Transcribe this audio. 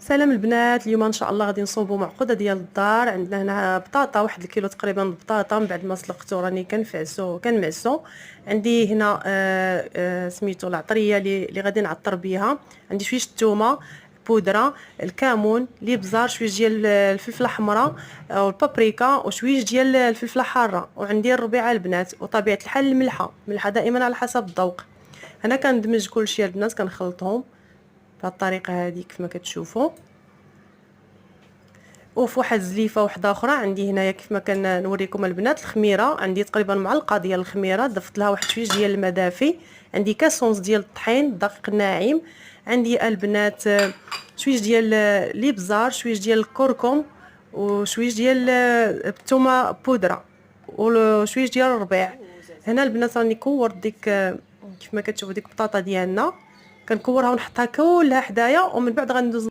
سلام البنات، اليوم ان شاء الله غادي نصوبوا معقوده ديال الدار. عندنا هنا بطاطا، واحد الكيلو تقريبا البطاطا من بعد ما سلقته راني كنمعسو. عندي هنا سميتو العطريه اللي غادي نعطر بها. عندي شويه الثومه بودره، الكمون، الابزار، شويه ديال الفلفله حمراء والبابريكا، وشويه ديال الفلفله حاره، وعندي الربيعه البنات، وطبيعه الحال الملحه دائما على حسب الذوق. هنا كندمج كلشي البنات، كنخلطهم بهذه الطريقه هذه كيف ما كتشوفوا. وفي واحد الزليفه واحده اخرى عندي هنايا كيف ما كنوريكم البنات الخميره. عندي تقريبا معلقه ديال الخميره، ضفت لها واحد شويه ديال الماء دافي. عندي كاسونس ديال الطحين الدقيق الناعم. عندي البنات شويه ديال الابزار، شويه ديال الكركم، وشويه ديال الثومه بودره، وشويه ديال الربيع. هنا البنات راني كورت ديك كيف ما كتشوفوا ديك البطاطا ديالنا، كنكورها ونحطها كلها حدايا، ومن بعد غندوز